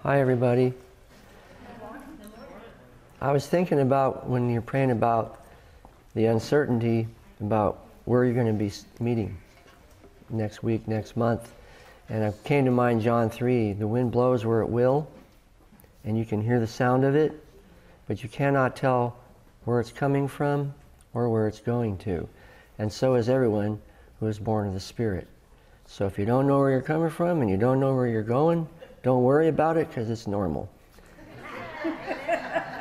Hi, everybody. I was thinking about when you're praying about the uncertainty about where you're going to be meeting next week, next month. And it came to mind John 3, the wind blows where it will, and you can hear the sound of it, but you cannot tell where it's coming from or where it's going to. And so is everyone who is born of the Spirit. So if you don't know where you're coming from and you don't know where you're going, don't worry about it because it's normal.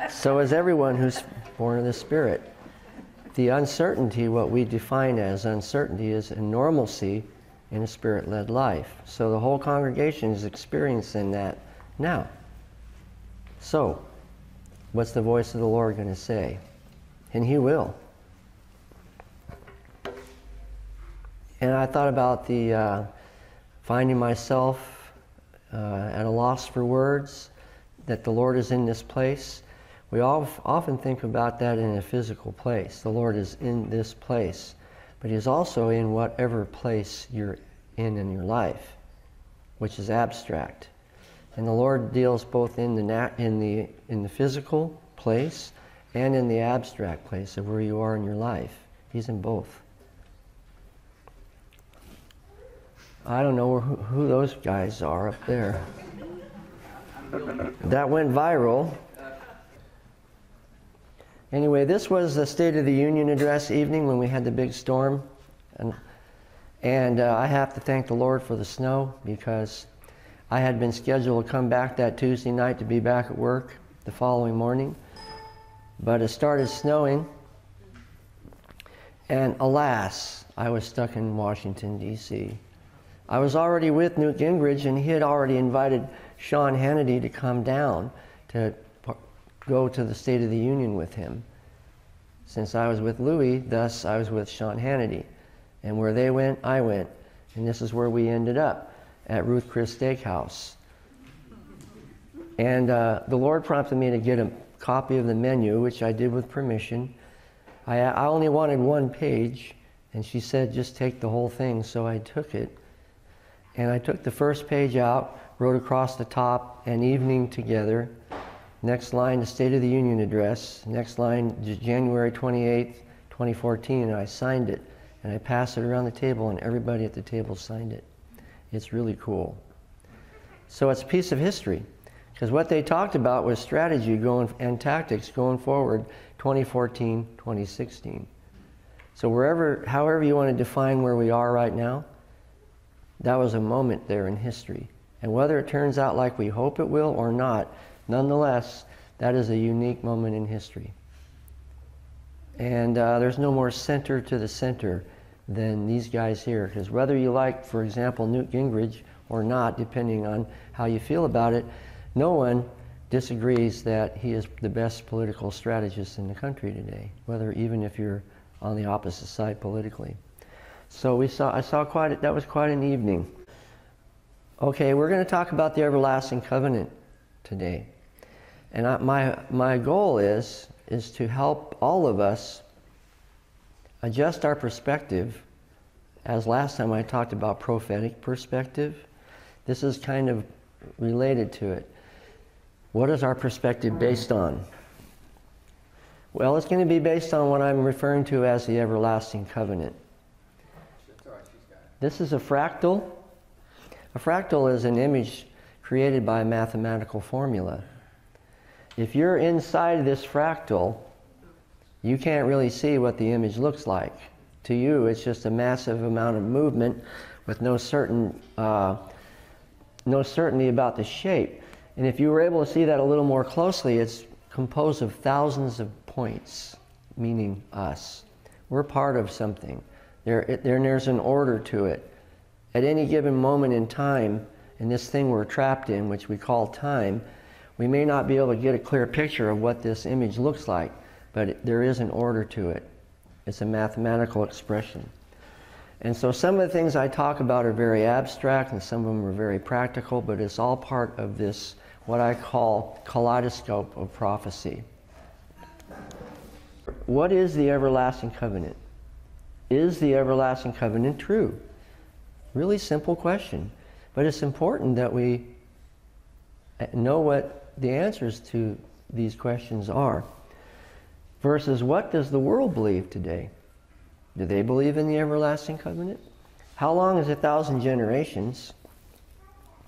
So is everyone who's born of the Spirit. The uncertainty, what we define as uncertainty, is a normalcy in a Spirit-led life. So the whole congregation is experiencing that now. So, what's the voice of the Lord going to say? And He will. And I thought about the finding myself at a loss for words, that the Lord is in this place. We often think about that in a physical place. The Lord is in this place, but He is also in whatever place you're in your life, which is abstract. And the Lord deals both in the physical place and in the abstract place of where you are in your life. He's in both. I don't know who those guys are up there. That went viral. Anyway, this was the State of the Union address evening when we had the big storm. And I have to thank the Lord for the snow, because I had been scheduled to come back that Tuesday night to be back at work the following morning. But it started snowing. And alas, I was stuck in Washington, D.C. I was already with Newt Gingrich, and he had already invited Sean Hannity to come down to go to the State of the Union with him. Since I was with Louis, thus I was with Sean Hannity. And where they went, I went. And this is where we ended up, at Ruth Chris Steakhouse. And the Lord prompted me to get a copy of the menu, which I did with permission. I only wanted one page, and she said, just take the whole thing, so I took it. And I took the first page out, wrote across the top, "An evening together." Next line, the State of the Union address. Next line, January 28th, 2014, and I signed it. And I passed it around the table, and everybody at the table signed it. It's really cool. So it's a piece of history, because what they talked about was strategy and tactics going forward, 2014, 2016. So however you want to define where we are right now, that was a moment there in history. And whether it turns out like we hope it will or not, nonetheless, that is a unique moment in history. And there's no more center to the center than these guys here. Because whether you like, for example, Newt Gingrich or not, depending on how you feel about it, no one disagrees that he is the best political strategist in the country today, even if you're on the opposite side politically. So that was quite an evening. Okay, we're going to talk about the everlasting covenant today. And my goal is to help all of us adjust our perspective. As last time I talked about prophetic perspective, this is kind of related to it. What is our perspective based on? Well, it's going to be based on what I'm referring to as the everlasting covenant. This is a fractal. A fractal is an image created by a mathematical formula. If you're inside this fractal, you can't really see what the image looks like. To you, it's just a massive amount of movement with no certainty about the shape. And if you were able to see that a little more closely, it's composed of thousands of points, meaning us. We're part of something. There's an order to it. At any given moment in time, in this thing we're trapped in, which we call time, we may not be able to get a clear picture of what this image looks like, but there is an order to it. It's a mathematical expression. And so some of the things I talk about are very abstract, and some of them are very practical, but it's all part of this, what I call kaleidoscope of prophecy. What is the everlasting covenant? Is the everlasting covenant true? Really simple question. But it's important that we know what the answers to these questions are. Versus, what does the world believe today? Do they believe in the everlasting covenant? How long is 1,000 generations?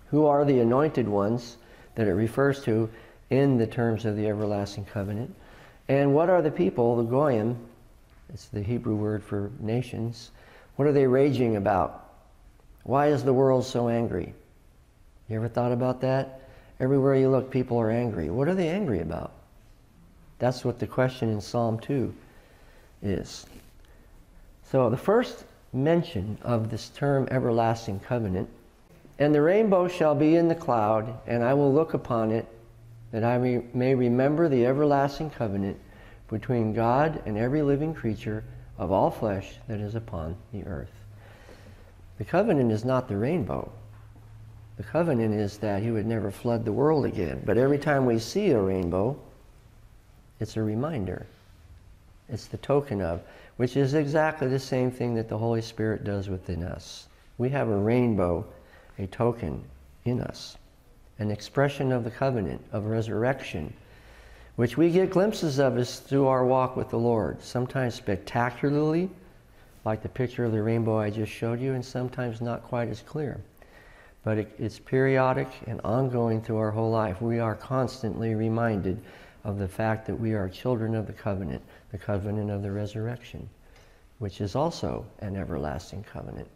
Who are the anointed ones that it refers to in the terms of the everlasting covenant? And what are the people, the goyim, it's the Hebrew word for nations, what are they raging about? Why is the world so angry? You ever thought about that? Everywhere you look, people are angry. What are they angry about? That's what the question in Psalm 2 is. So the first mention of this term everlasting covenant, and the rainbow shall be in the cloud, and I will look upon it, that I may remember the everlasting covenant between God and every living creature of all flesh that is upon the earth. The covenant is not the rainbow. The covenant is that He would never flood the world again. But every time we see a rainbow, it's a reminder. It's the token of, which is exactly the same thing that the Holy Spirit does within us. We have a rainbow, a token in us, an expression of the covenant, of resurrection, which we get glimpses of as through our walk with the Lord, sometimes spectacularly, like the picture of the rainbow I just showed you, and sometimes not quite as clear. But it's periodic and ongoing through our whole life. We are constantly reminded of the fact that we are children of the covenant of the resurrection, which is also an everlasting covenant.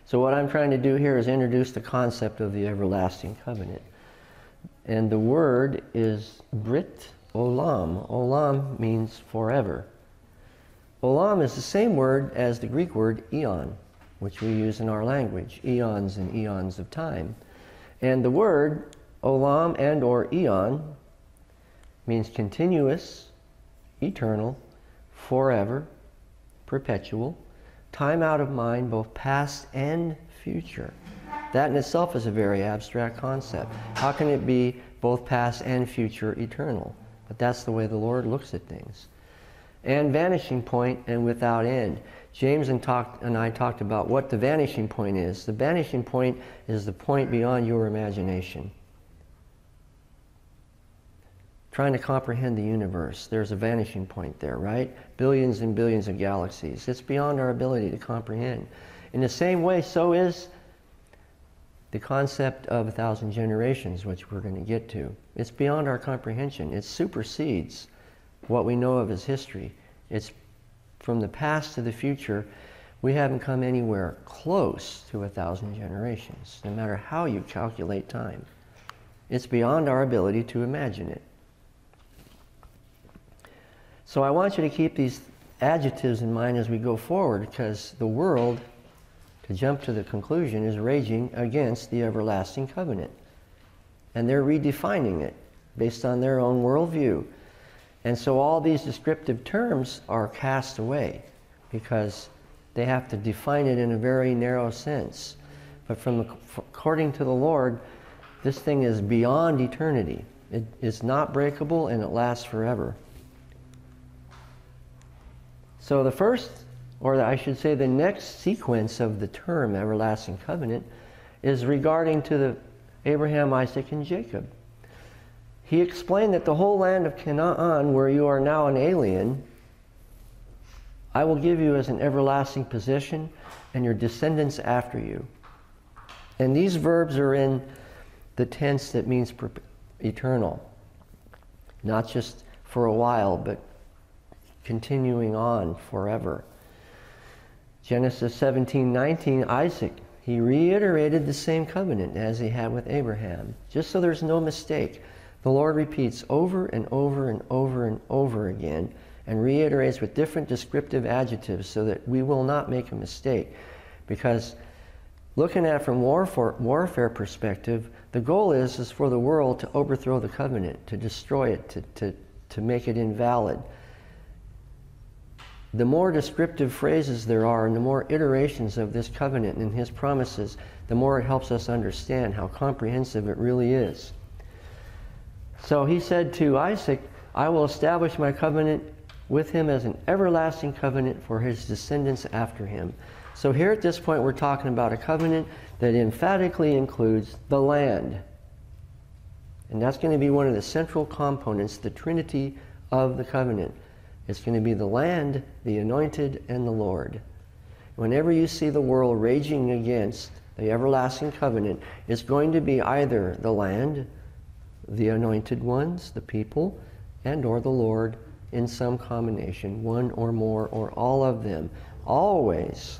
So what I'm trying to do here is introduce the concept of the everlasting covenant. And the word is Brit Olam. Olam means forever. Olam is the same word as the Greek word eon, which we use in our language, eons and eons of time. And the word olam and or eon means continuous, eternal, forever, perpetual, time out of mind, both past and future. That in itself is a very abstract concept. How can it be both past and future eternal? But that's the way the Lord looks at things. And vanishing point and without end. James and I talked about what the vanishing point is. The vanishing point is the point beyond your imagination. Trying to comprehend the universe, there's a vanishing point there, right? Billions and billions of galaxies. It's beyond our ability to comprehend. In the same way, so is the concept of 1,000 generations, which we're going to get to. It's beyond our comprehension. It supersedes what we know of as history. It's from the past to the future. We haven't come anywhere close to 1,000 generations, no matter how you calculate time. It's beyond our ability to imagine it. So I want you to keep these adjectives in mind as we go forward, because the world, to jump to the conclusion, is raging against the everlasting covenant. And they're redefining it based on their own worldview. And so all these descriptive terms are cast away because they have to define it in a very narrow sense. But according to the Lord, this thing is beyond eternity. It is not breakable and it lasts forever. So the first, or I should say the next sequence of the term everlasting covenant is regarding to the Abraham, Isaac, and Jacob. He explained that the whole land of Canaan, where you are now an alien, I will give you as an everlasting possession and your descendants after you. And these verbs are in the tense that means eternal. Not just for a while, but continuing on forever. Genesis 17:19, Isaac, he reiterated the same covenant as he had with Abraham, just so there's no mistake. The Lord repeats over and over and over and over again and reiterates with different descriptive adjectives so that we will not make a mistake. Because looking at it from warfare perspective, the goal is for the world to overthrow the covenant, to destroy it, to make it invalid. The more descriptive phrases there are and the more iterations of this covenant and His promises, the more it helps us understand how comprehensive it really is. So he said to Isaac, I will establish my covenant with him as an everlasting covenant for his descendants after him. So here at this point we're talking about a covenant that emphatically includes the land. And that's going to be one of the central components, the Trinity of the covenant. It's going to be the land, the anointed, and the Lord. Whenever you see the world raging against the everlasting covenant, it's going to be either the land, the anointed ones, the people, and or the Lord in some combination, one or more or all of them. Always.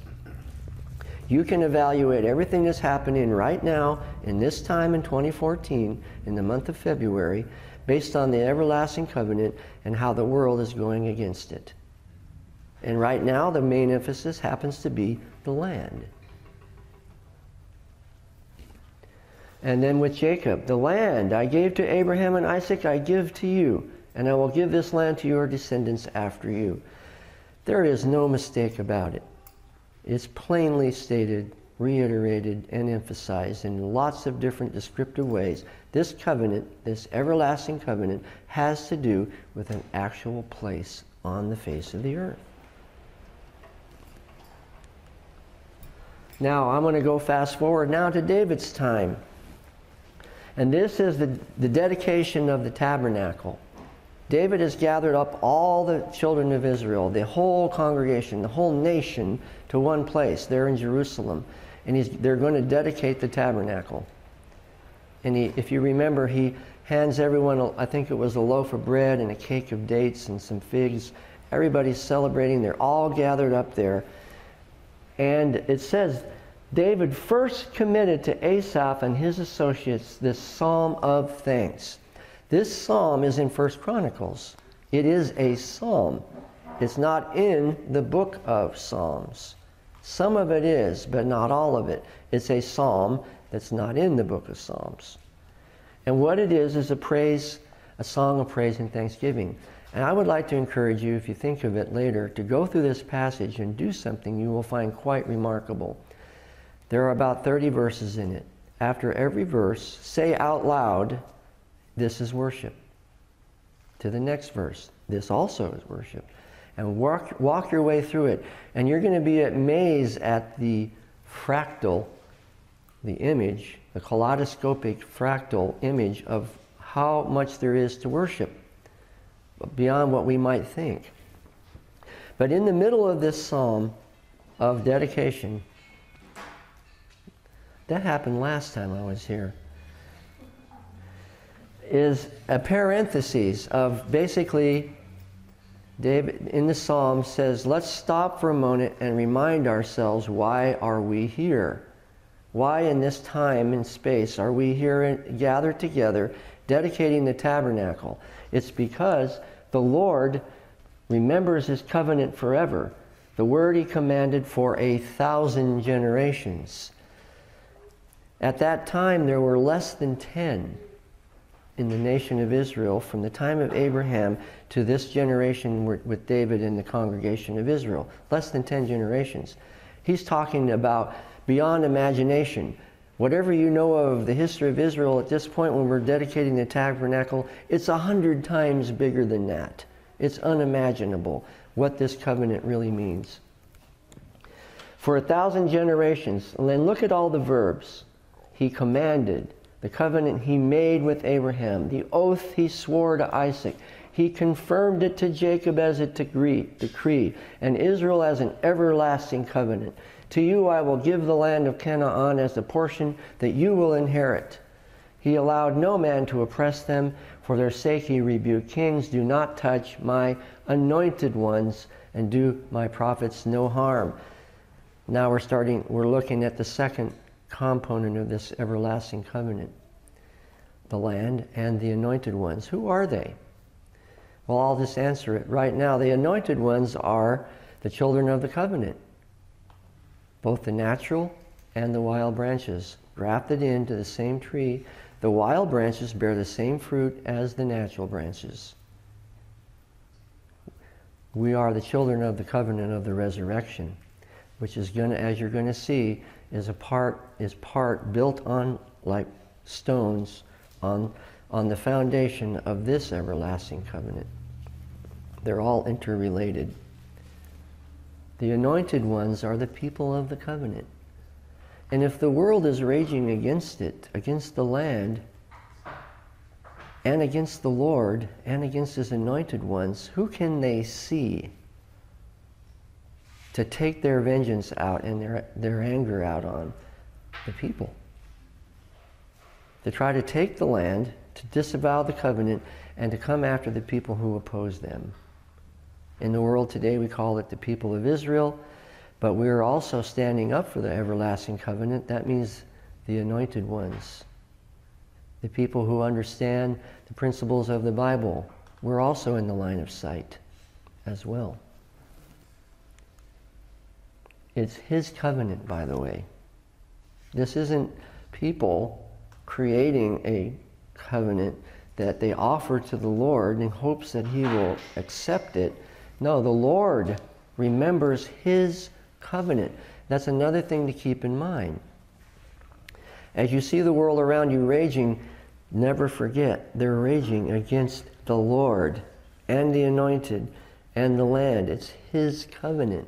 You can evaluate everything that's happening right now in this time in 2014, in the month of February, based on the everlasting covenant and how the world is going against it. And right now, the main emphasis happens to be the land. And then with Jacob, the land I gave to Abraham and Isaac, I give to you, and I will give this land to your descendants after you. There is no mistake about it. It's plainly stated, reiterated, and emphasized in lots of different descriptive ways. This covenant, this everlasting covenant, has to do with an actual place on the face of the earth. Now, I'm going to go fast forward now to David's time. And this is the dedication of the tabernacle. David has gathered up all the children of Israel, the whole congregation, the whole nation, to one place there in Jerusalem. And they're going to dedicate the tabernacle. And if you remember, he hands everyone, I think it was a loaf of bread and a cake of dates and some figs. Everybody's celebrating. They're all gathered up there. And it says, David first committed to Asaph and his associates this psalm of thanks. This psalm is in 1 Chronicles. It is a psalm. It's not in the book of Psalms. Some of it is, but not all of it. It's a psalm that's not in the book of Psalms. And what it is a song of praise and thanksgiving. And I would like to encourage you, if you think of it later, to go through this passage and do something you will find quite remarkable. There are about 30 verses in it. After every verse, say out loud, this is worship. To the next verse, this also is worship. And walk your way through it. And you're going to be amazed at the fractal, the image, the kaleidoscopic fractal image of how much there is to worship, beyond what we might think. But in the middle of this psalm of dedication, that happened last time I was here, is a parenthesis of basically, David in the psalm says, let's stop for a moment and remind ourselves, why are we here? Why in this time and space are we here gathered together dedicating the tabernacle? It's because the Lord remembers his covenant forever, the word he commanded for 1,000 generations. At that time, there were less than 10 in the nation of Israel from the time of Abraham to this generation with David in the congregation of Israel. Less than 10 generations. He's talking about beyond imagination. Whatever you know of the history of Israel at this point when we're dedicating the tabernacle, it's 100 times bigger than that. It's unimaginable what this covenant really means. For 1,000 generations, and then look at all the verbs. He commanded, the covenant he made with Abraham, the oath he swore to Isaac. He confirmed it to Jacob as a decree, and Israel as an everlasting covenant. To you I will give the land of Canaan as a portion that you will inherit. He allowed no man to oppress them. For their sake he rebuked kings. Do not touch my anointed ones, and do my prophets no harm. Now we're looking at the second component of this everlasting covenant. The land and the anointed ones. Who are they? Well, I'll just answer it right now. The anointed ones are the children of the covenant. Both the natural and the wild branches, grafted into the same tree. The wild branches bear the same fruit as the natural branches. We are the children of the covenant of the resurrection, which is going to, as you're going to see, is part built on like stones on the foundation of this everlasting covenant. They're all interrelated. The anointed ones are the people of the covenant. And if the world is raging against it, against the land, and against the Lord and against his anointed ones, who can they see to take their vengeance out and their anger out on? The people. To try to take the land, to disavow the covenant, and to come after the people who oppose them. In the world today we call it the people of Israel, but we are also standing up for the everlasting covenant. That means the anointed ones. The people who understand the principles of the Bible. We're also in the line of sight as well. It's his covenant, by the way. This isn't people creating a covenant that they offer to the Lord in hopes that he will accept it. No, the Lord remembers his covenant. That's another thing to keep in mind. As you see the world around you raging, never forget they're raging against the Lord and the anointed and the land. It's his covenant.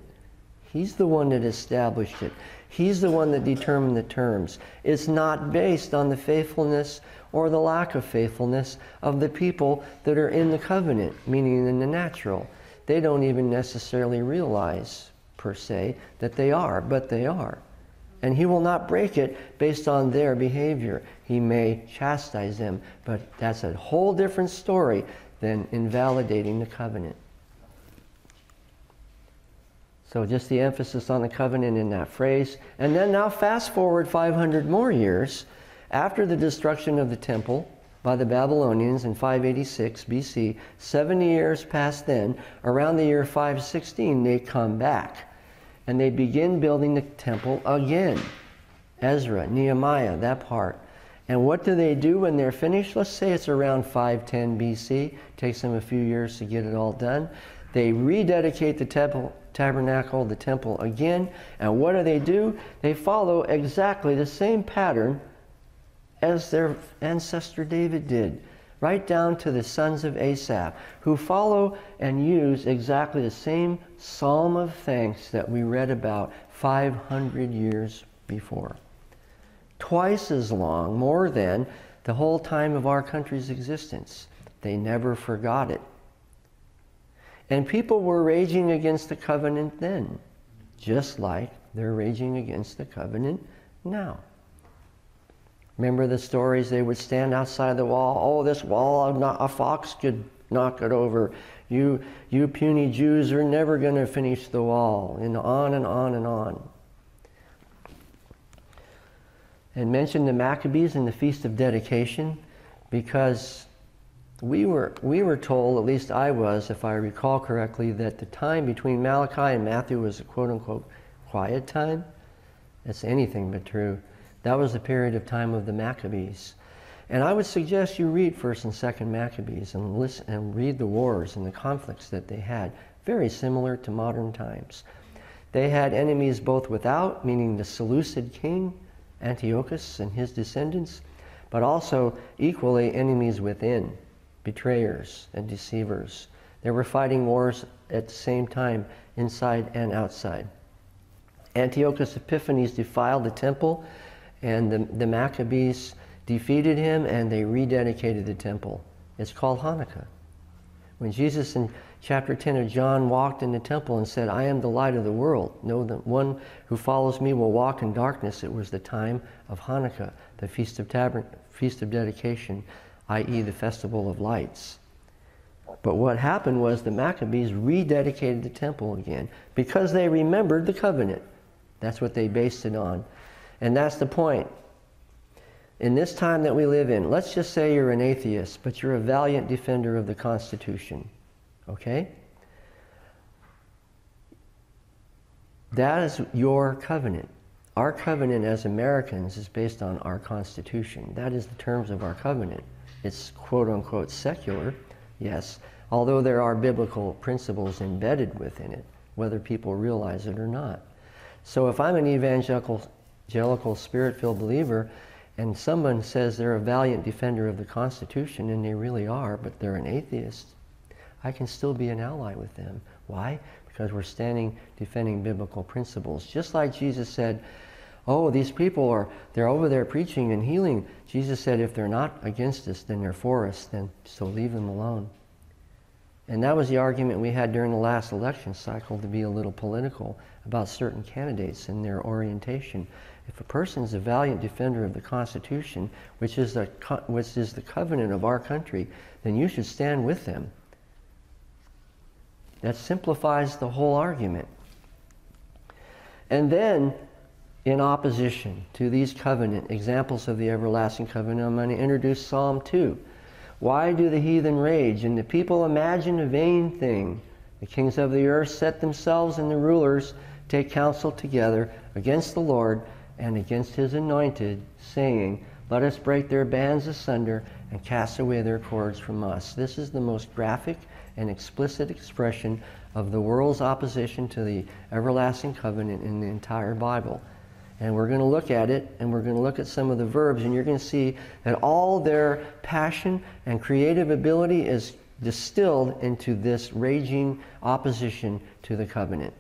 He's the one that established it. He's the one that determined the terms. It's not based on the faithfulness or the lack of faithfulness of the people that are in the covenant, meaning in the natural. They don't even necessarily realize, per se, that they are, but they are. And he will not break it based on their behavior. He may chastise them, but that's a whole different story than invalidating the covenant. So just the emphasis on the covenant in that phrase. And then now fast forward 500 more years after the destruction of the temple by the Babylonians in 586 BC, 70 years past then, around the year 516, they come back. And they begin building the temple again. Ezra, Nehemiah, that part. And what do they do when they're finished? Let's say it's around 510 BC. Takes them a few years to get it all done. They rededicate the tabernacle, the temple again. And what do? They follow exactly the same pattern as their ancestor David did. Right down to the sons of Asaph, who follow and use exactly the same psalm of thanks that we read about 500 years before. Twice as long, more than the whole time of our country's existence. They never forgot it. And people were raging against the covenant then, just like they're raging against the covenant now. Remember the stories? They would stand outside the wall. Oh, this wall, a fox could knock it over. You puny Jews are never going to finish the wall. And on and on and on. And mention the Maccabees and the Feast of Dedication, because we were told, at least I was, if I recall correctly, that the time between Malachi and Matthew was a quote-unquote quiet time. That's anything but true. That was the period of time of the Maccabees. And I would suggest you read 1st and 2nd Maccabees and listen and read the wars and the conflicts that they had. Very similar to modern times. They had enemies both without, meaning the Seleucid king, Antiochus and his descendants, but also equally enemies within, betrayers and deceivers. They were fighting wars at the same time, inside and outside. Antiochus Epiphanes defiled the temple, and the Maccabees defeated him, and they rededicated the temple. It's called Hanukkah. When Jesus in chapter 10 of John walked in the temple and said, I am the light of the world. No, the one who follows me will walk in darkness. It was the time of Hanukkah, the Feast of Dedication, i.e. the Festival of Lights. But what happened was the Maccabees rededicated the temple again because they remembered the covenant. That's what they based it on. And that's the point. In this time that we live in, let's just say you're an atheist, but you're a valiant defender of the Constitution. Okay? That is your covenant. Our covenant as Americans is based on our Constitution. That is the terms of our covenant. It's quote-unquote secular, yes, although there are biblical principles embedded within it, whether people realize it or not. So if I'm an evangelical spirit-filled believer and someone says they're a valiant defender of the Constitution, and they really are, but they're an atheist, I can still be an ally with them. Why? Because we're standing defending biblical principles. Just like Jesus said, Oh, these people they're over there preaching and healing. Jesus said, if they're not against us, then they're for us, then so leave them alone. And that was the argument we had during the last election cycle, to be a little political about certain candidates and their orientation. If a person's a valiant defender of the Constitution, which is the covenant of our country, then you should stand with them. That simplifies the whole argument. And then, in opposition to these covenant examples of the everlasting covenant, I'm going to introduce Psalm 2. Why do the heathen rage and the people imagine a vain thing? The kings of the earth set themselves, and the rulers take counsel together against the Lord and against his anointed, saying, let us break their bands asunder and cast away their cords from us. This is the most graphic and explicit expression of the world's opposition to the everlasting covenant in the entire Bible. And we're going to look at it, and we're going to look at some of the verbs, and you're going to see that all their passion and creative ability is distilled into this raging opposition to the covenant.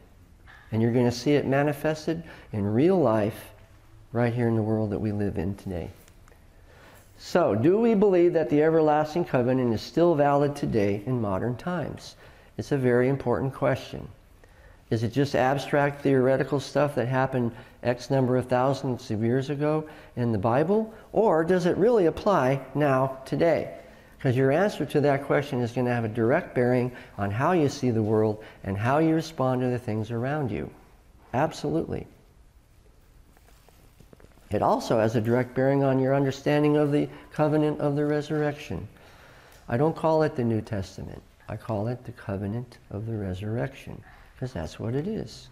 And you're going to see it manifested in real life right here in the world that we live in today. So, do we believe that the everlasting covenant is still valid today in modern times? It's a very important question. Is it just abstract theoretical stuff that happened X number of thousands of years ago in the Bible? Or does it really apply now, today? Because your answer to that question is going to have a direct bearing on how you see the world and how you respond to the things around you. Absolutely. It also has a direct bearing on your understanding of the covenant of the resurrection. I don't call it the New Testament. I call it the covenant of the resurrection, because that's what it is.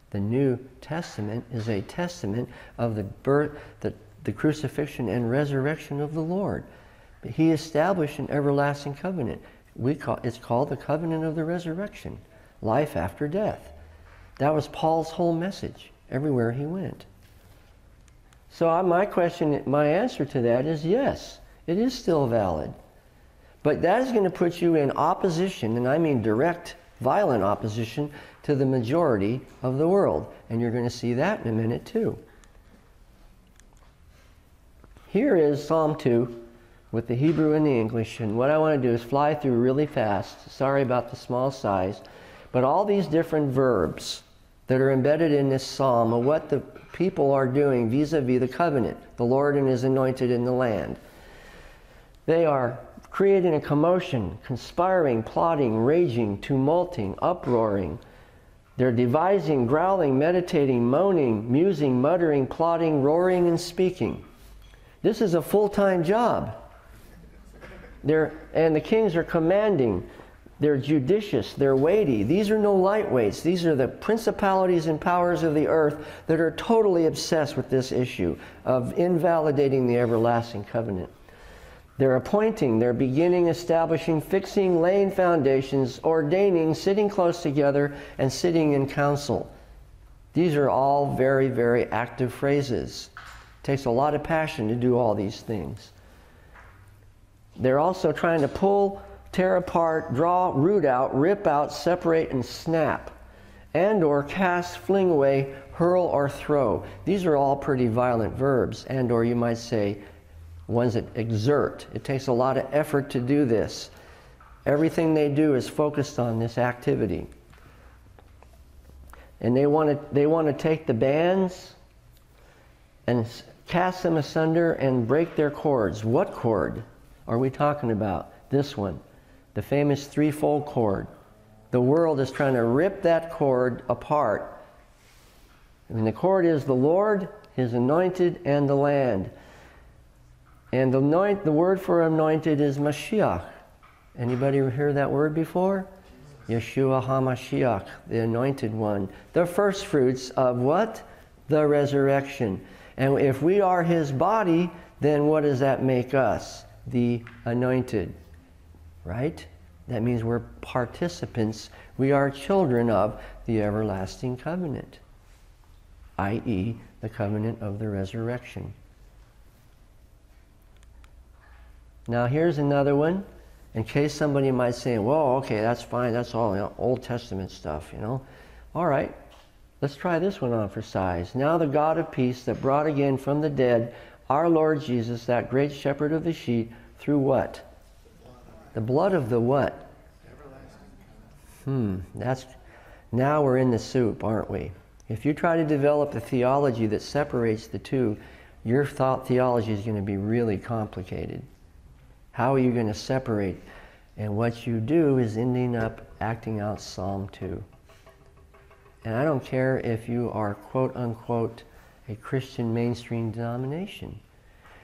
The New Testament is a testament of the birth, the crucifixion and resurrection of the Lord. But he established an everlasting covenant. It's called the covenant of the resurrection, life after death. That was Paul's whole message everywhere he went. So my answer to that is yes, it is still valid. But that is going to put you in opposition, and I mean direct, violent opposition, to the majority of the world. And you're going to see that in a minute too. Here is Psalm 2 with the Hebrew and the English, and what I want to do is fly through really fast. Sorry about the small size. But all these different verbs that are embedded in this psalm are what the people are doing vis-a-vis the covenant, the Lord and his anointed in the land. They are creating a commotion, conspiring, plotting, raging, tumulting, uproaring. They're devising, growling, meditating, moaning, musing, muttering, plotting, roaring, and speaking. This is a full-time job. And the kings are commanding. They're judicious. They're weighty. These are no lightweights. These are the principalities and powers of the earth that are totally obsessed with this issue of invalidating the everlasting covenant. They're appointing, they're beginning, establishing, fixing, laying foundations, ordaining, sitting close together, and sitting in council. These are all very, very active phrases. It takes a lot of passion to do all these things. They're also trying to pull, tear apart, draw, root out, rip out, separate, and snap, and or cast, fling away, hurl, or throw. These are all pretty violent verbs, and or you might say ones that exert. It takes a lot of effort to do this. Everything they do is focused on this activity. And they want to take the bands and cast them asunder and break their cords. What cord are we talking about? This one, the famous threefold cord. The world is trying to rip that cord apart. I mean, the cord is the Lord, his anointed, and the land. And the word for anointed is Mashiach. Anybody hear that word before? Yeshua HaMashiach, the anointed one. The first fruits of what? The resurrection. And if we are his body, then what does that make us? The anointed. Right? That means we're participants. We are children of the everlasting covenant, i.e., the covenant of the resurrection. Now here's another one, in case somebody might say, well, okay, that's fine, that's all Old Testament stuff, All right, Let's try this one on for size. Now the God of peace that brought again from the dead our Lord Jesus, that great shepherd of the sheep, through what? The blood of the what? That's, now we're in the soup, aren't we? If you try to develop a theology that separates the two, your theology is going to be really complicated. How are you going to separate? And what you do is ending up acting out Psalm 2. And I don't care if you are, quote unquote, a Christian mainstream denomination.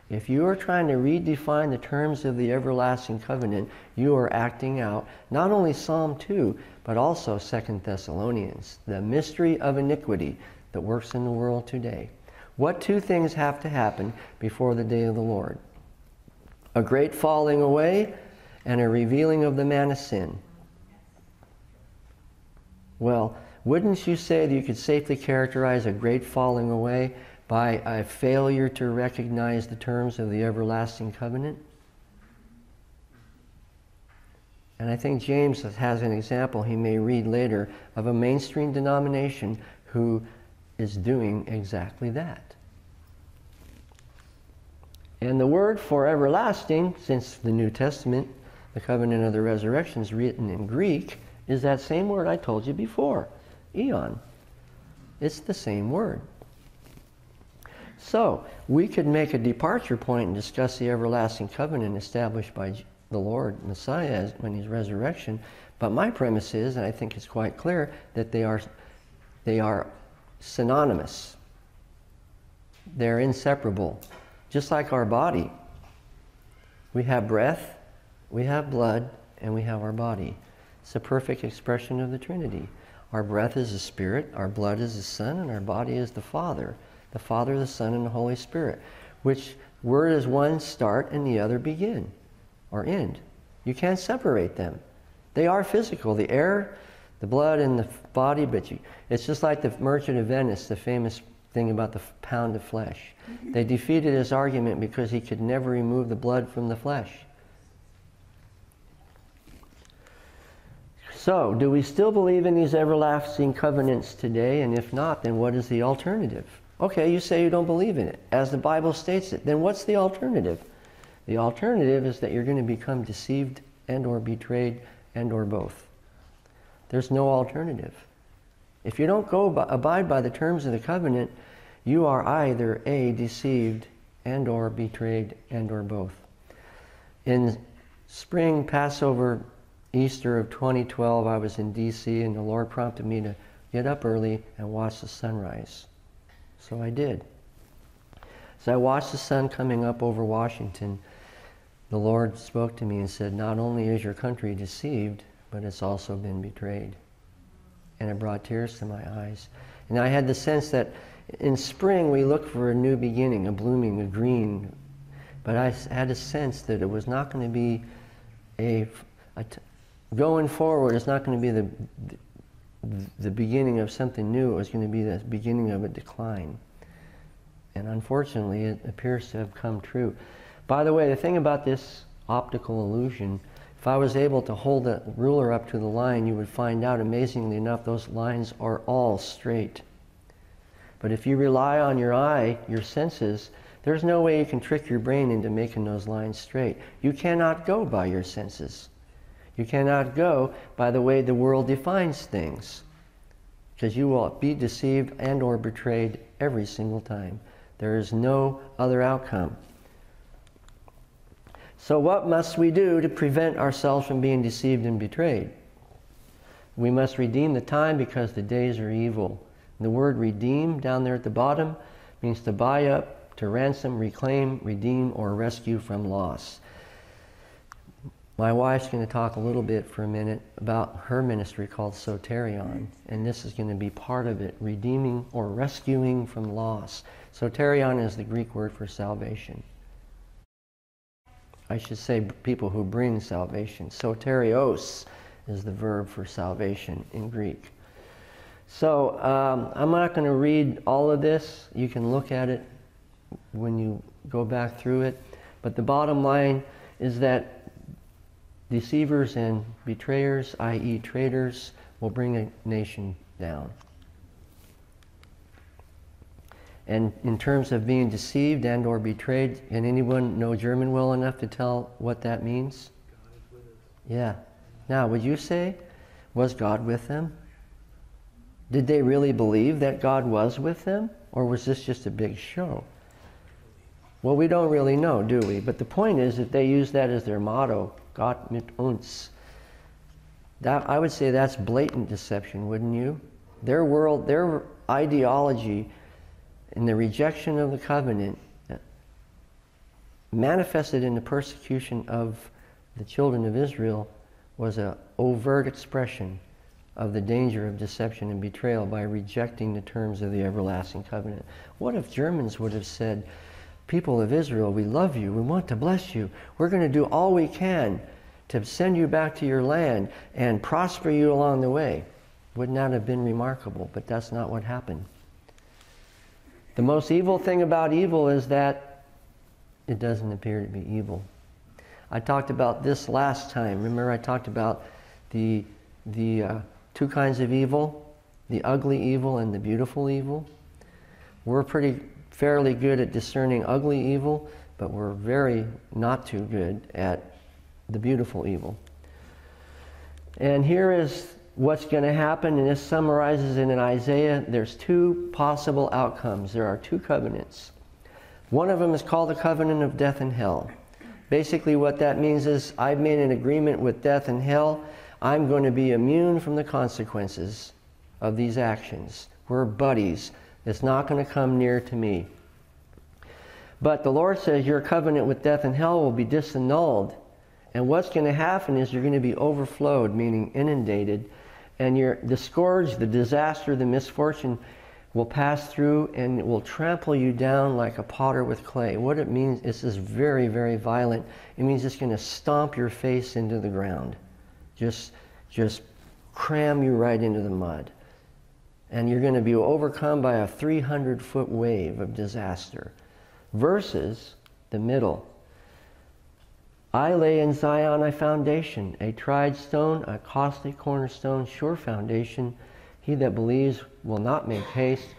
If you are trying to redefine the terms of the everlasting covenant, you are acting out not only Psalm 2, but also 2 Thessalonians, the mystery of iniquity that works in the world today. What two things have to happen before the day of the Lord? A great falling away and a revealing of the man of sin. Well, wouldn't you say that you could safely characterize a great falling away by a failure to recognize the terms of the everlasting covenant? And I think James has an example he may read later of a mainstream denomination who is doing exactly that. And the word for everlasting, since the New Testament, the covenant of the resurrection, is written in Greek, is that same word I told you before, eon. It's the same word. So, we could make a departure point and discuss the everlasting covenant established by the Lord Messiah when He's resurrection, but my premise is, and I think it's quite clear, that they are synonymous. They're inseparable. Just like our body. We have breath, we have blood, and we have our body. It's a perfect expression of the Trinity. Our breath is the Spirit, our blood is the Son, and our body is the Father. The Father, the Son, and the Holy Spirit. Which word does one start and the other begin or end? You can't separate them. They are physical. The air, the blood, and the body, but it's just like the Merchant of Venice, the famous thing about the pound of flesh. They defeated his argument because he could never remove the blood from the flesh. So, do we still believe in these everlasting covenants today? And if not, then what is the alternative? Okay, you say you don't believe in it, as the Bible states it. Then what's the alternative? The alternative is that you're going to become deceived and or betrayed and or both. There's no alternative. If you don't abide by the terms of the covenant, you are either A, deceived and or betrayed and or both. In spring, Passover, Easter of 2012, I was in D.C. and the Lord prompted me to get up early and watch the sunrise. So I did. So I watched the sun coming up over Washington. The Lord spoke to me and said, not only is your country deceived, but it's also been betrayed. And it brought tears to my eyes. And I had the sense that in spring we look for a new beginning, a blooming, a green. But I had a sense that it was not going to be going forward, it's not going to be the beginning of something new. It was going to be the beginning of a decline. And unfortunately, it appears to have come true. By the way, the thing about this optical illusion, if I was able to hold the ruler up to the line, you would find out, amazingly enough, those lines are all straight. But if you rely on your eye, your senses, there's no way you can trick your brain into making those lines straight. You cannot go by your senses. You cannot go by the way the world defines things, because you will be deceived and or betrayed every single time. There is no other outcome. So what must we do to prevent ourselves from being deceived and betrayed? We must redeem the time because the days are evil. The word redeem down there at the bottom means to buy up, to ransom, reclaim, redeem, or rescue from loss. My wife's going to talk a little bit for a minute about her ministry called Soterion, and this is going to be part of it, redeeming or rescuing from loss. Soterion is the Greek word for salvation. I should say people who bring salvation. Soterios is the verb for salvation in Greek. So I'm not going to read all of this. You can look at it when you go back through it. But the bottom line is that deceivers and betrayers, i.e. traitors, will bring a nation down. And in terms of being deceived and or betrayed, can anyone know German well enough to tell what that means? God is with us. Yeah. Now, would you say, was God with them? Did they really believe that God was with them? Or was this just a big show? Well, we don't really know, do we? But the point is that they use that as their motto, Gott mit uns. That, I would say that's blatant deception, wouldn't you? Their world, their ideology in the rejection of the covenant manifested in the persecution of the children of Israel was an overt expression of the danger of deception and betrayal by rejecting the terms of the everlasting covenant. What if Germans would have said, people of Israel, we love you, we want to bless you, we're going to do all we can to send you back to your land and prosper you along the way? Wouldn't that have been remarkable? But that's not what happened. The most evil thing about evil is that it doesn't appear to be evil. I talked about this last time. Remember I talked about the two kinds of evil, the ugly evil and the beautiful evil. We're fairly good at discerning ugly evil, but we're very not too good at the beautiful evil. And here is what's going to happen, and this summarizes it in Isaiah. There's two possible outcomes. There are two covenants. One of them is called the covenant of death and hell. Basically what that means is I've made an agreement with death and hell. I'm going to be immune from the consequences of these actions. We're buddies. It's not going to come near to me. But the Lord says your covenant with death and hell will be disannulled. And what's going to happen is you're going to be overflowed, meaning inundated. And the scourge, the disaster, the misfortune will pass through and it will trample you down like a potter with clay. What it means is this very, very violent. It means it's going to stomp your face into the ground. Just cram you right into the mud. And you're going to be overcome by a 300-foot wave of disaster. Versus the middle. I lay in Zion a foundation, a tried stone, a costly cornerstone, sure foundation. He that believes will not make haste,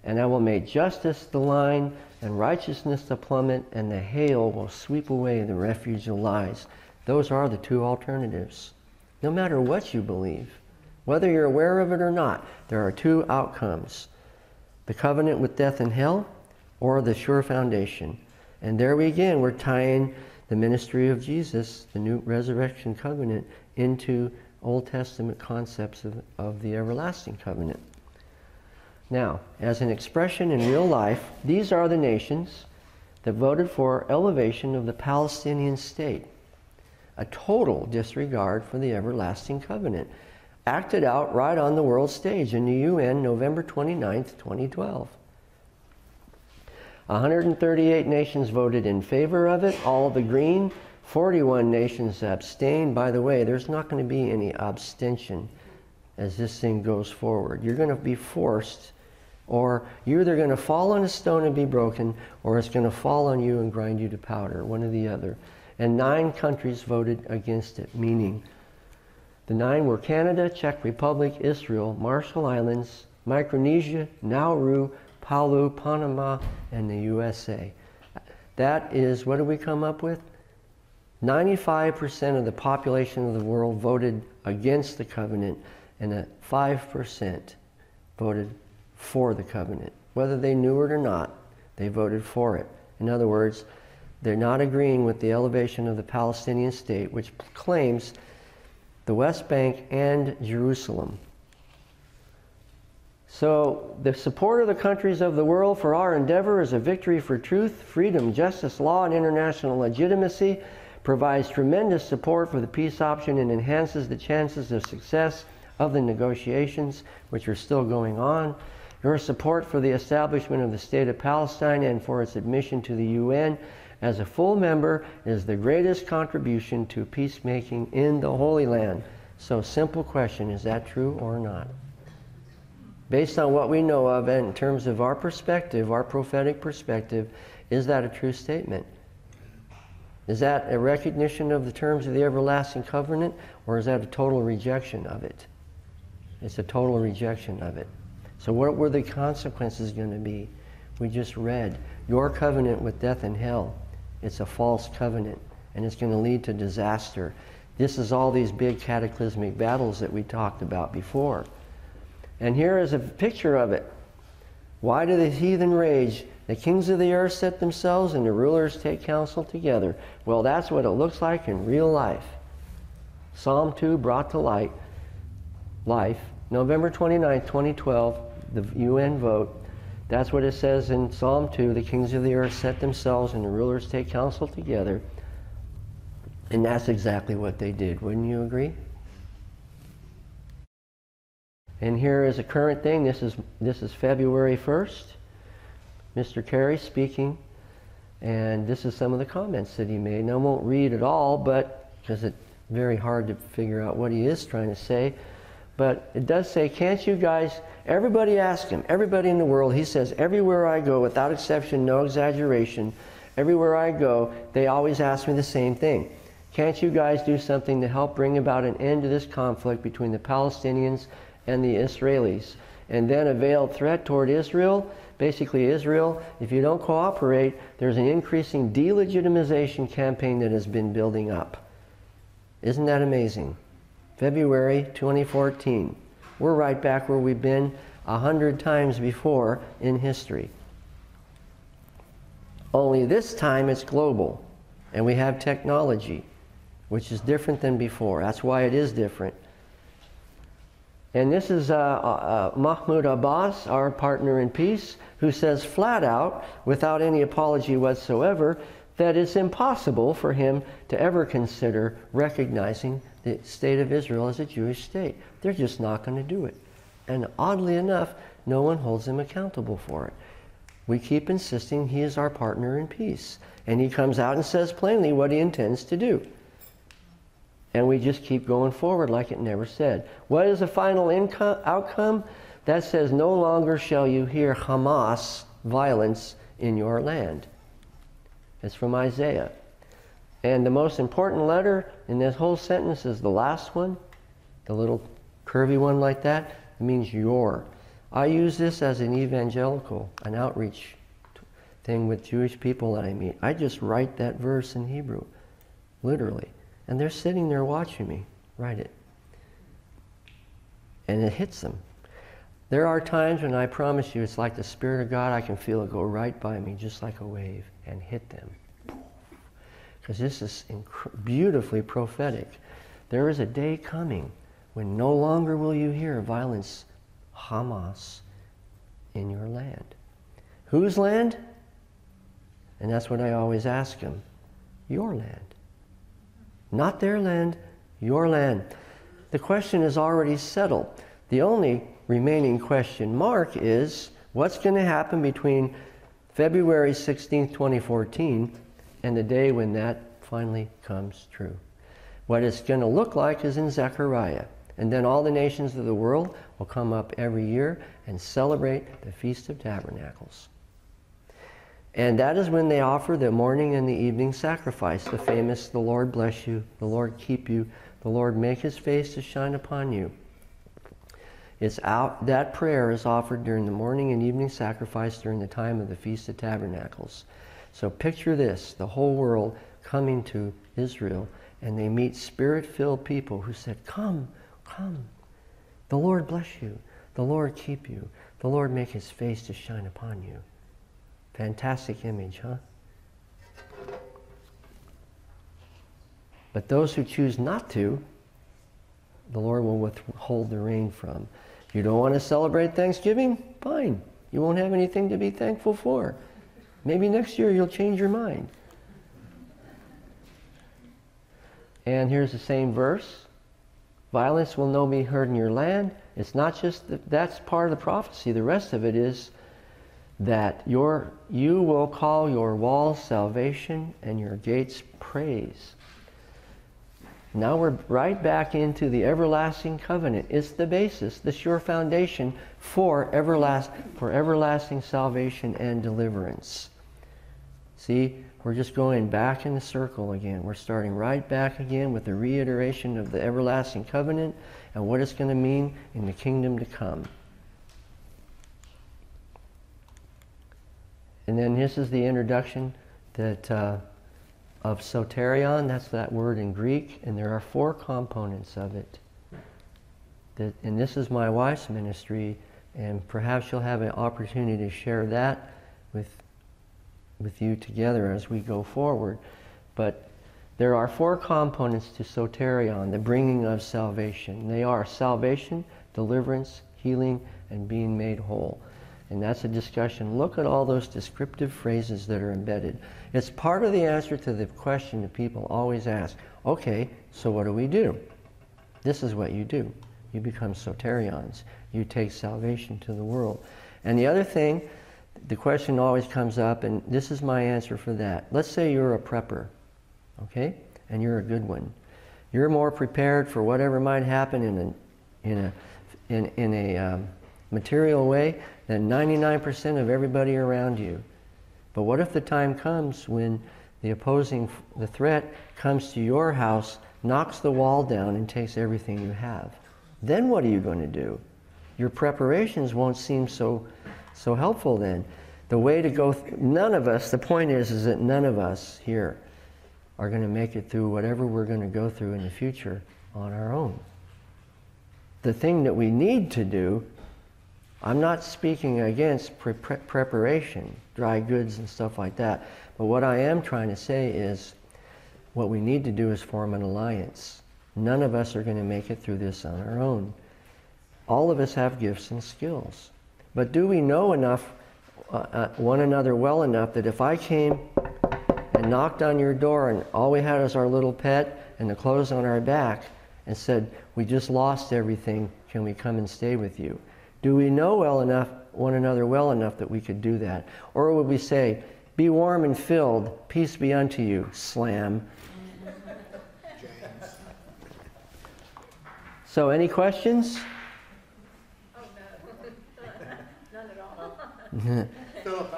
and I will make justice the line, and righteousness the plummet, and the hail will sweep away the refuge of lies. Those are the two alternatives. No matter what you believe, whether you're aware of it or not, there are two outcomes. The covenant with death and hell, or the sure foundation. And there we again, we're tying the ministry of Jesus, the new resurrection covenant, into Old Testament concepts of the everlasting covenant. Now, as an expression in real life, these are the nations that voted for elevation of the Palestinian state. A total disregard for the everlasting covenant, acted out right on the world stage in the UN, November 29th, 2012. 138 nations voted in favor of it, all the green. 41 nations abstained. By the way, there's not going to be any abstention as this thing goes forward. You're going to be forced, or you're either going to fall on a stone and be broken, or it's going to fall on you and grind you to powder, one or the other. And 9 countries voted against it, meaning the 9 were Canada, Czech Republic, Israel, Marshall Islands, Micronesia, Nauru, Palau, Panama, and the USA. That is, what do we come up with? 95% of the population of the world voted against the covenant, and 5% voted for the covenant. Whether they knew it or not, they voted for it. In other words, they're not agreeing with the elevation of the Palestinian state, which claims the West Bank and Jerusalem. So the support of the countries of the world for our endeavor is a victory for truth, freedom, justice, law, and international legitimacy, provides tremendous support for the peace option, and enhances the chances of success of the negotiations, which are still going on. Your support for the establishment of the State of Palestine and for its admission to the UN as a full member is the greatest contribution to peacemaking in the Holy Land. So, simple question, is that true or not? Based on what we know of and in terms of our perspective, our prophetic perspective, is that a true statement? Is that a recognition of the terms of the everlasting covenant, or is that a total rejection of it? It's a total rejection of it. So what were the consequences going to be? We just read. Your covenant with death and hell, it's a false covenant, and it's going to lead to disaster. This is all these big cataclysmic battles that we talked about before. And here is a picture of it. Why do the heathen rage? The kings of the earth set themselves, and the rulers take counsel together. Well, that's what it looks like in real life. Psalm 2 brought to life. November 29, 2012, the UN vote. That's what it says in Psalm 2. The kings of the earth set themselves, and the rulers take counsel together. And that's exactly what they did. Wouldn't you agree? And here is a current thing. This is February 1st. Mr. Carey speaking. And this is some of the comments that he made. Now, I won't read it all, but because it's very hard to figure out what he is trying to say. But it does say, can't you guys, everybody ask him, everybody in the world, he says, everywhere I go, without exception, no exaggeration, everywhere I go, they always ask me the same thing. Can't you guys do something to help bring about an end to this conflict between the Palestinians and the Israelis? And then a veiled threat toward Israel, basically Israel, if you don't cooperate, there's an increasing delegitimization campaign that has been building up. Isn't that amazing? February 2014. We're right back where we've been 100 times before in history. Only this time it's global, and we have technology, which is different than before. That's why it is different. And this is Mahmoud Abbas, our partner in peace, who says flat out, without any apology whatsoever, that it's impossible for him to ever consider recognizing the state of Israel as a Jewish state. They're just not going to do it. And oddly enough, no one holds him accountable for it. We keep insisting he is our partner in peace. And he comes out and says plainly what he intends to do. And we just keep going forward like it never said. What is the final outcome? That says, no longer shall you hear Hamas violence in your land. It's from Isaiah. And the most important letter in this whole sentence is the last one, the little curvy one like that. It means your. I use this as an evangelical, an outreach thing with Jewish people that I meet. I just write that verse in Hebrew, literally. And they're sitting there watching me write it. And it hits them. There are times when I promise you, it's like the Spirit of God, I can feel it go right by me, just like a wave, and hit them. Because this is beautifully prophetic. There is a day coming when no longer will you hear violence, Hamas, in your land. Whose land? And that's what I always ask them. Your land. Not their land, your land. The question is already settled. The only remaining question mark is, what's going to happen between February 16th, 2014 and the day when that finally comes true? What it's going to look like is in Zechariah. And then all the nations of the world will come up every year and celebrate the Feast of Tabernacles. And that is when they offer the morning and the evening sacrifice, the famous, the Lord bless you, the Lord keep you, the Lord make his face to shine upon you. It's out, that prayer is offered during the morning and evening sacrifice during the time of the Feast of Tabernacles. So picture this, the whole world coming to Israel, and they meet spirit-filled people who said, come, come, the Lord bless you, the Lord keep you, the Lord make his face to shine upon you. Fantastic image, huh? But those who choose not to, the Lord will withhold the rain from. You don't want to celebrate Thanksgiving? Fine. You won't have anything to be thankful for. Maybe next year you'll change your mind. And here's the same verse. Violence will no be heard in your land. It's not just that's part of the prophecy. The rest of it is that you will call your walls salvation and your gates praise. Now we're right back into the everlasting covenant. It's the basis, the sure foundation for everlasting salvation and deliverance. See, we're just going back in the circle again. We're starting right back again with the reiteration of the everlasting covenant and what it's going to mean in the kingdom to come. And then this is the introduction that of soterion, that's that word in Greek, and there are 4 components of it. And this is my wife's ministry, and perhaps you'll have an opportunity to share that with you together as we go forward. But there are 4 components to soterion, the bringing of salvation. They are salvation, deliverance, healing, and being made whole. And that's a discussion. Look at all those descriptive phrases that are embedded. It's part of the answer to the question that people always ask. Okay, so what do we do? This is what you do. You become soterions. You take salvation to the world. And the other thing, the question always comes up, and this is my answer for that. Let's say you're a prepper, okay? And you're a good one. You're more prepared for whatever might happen in a material way than 99% of everybody around you. But what if the time comes when the threat comes to your house, knocks the wall down, and takes everything you have? Then what are you going to do? Your preparations won't seem so helpful then. The way to go, none of us, the point is that none of us here are going to make it through whatever we're going to go through in the future on our own. The thing that we need to do, I'm not speaking against preparation, dry goods and stuff like that, but what I am trying to say is what we need to do is form an alliance. None of us are going to make it through this on our own. All of us have gifts and skills. But do we know enough, one another well enough that if I came and knocked on your door and all we had was our little pet and the clothes on our back and said, we just lost everything, can we come and stay with you? Do we know one another well enough that we could do that? Or would we say, be warm and filled, peace be unto you, slam. So any questions? Oh, no. None at all. Philip,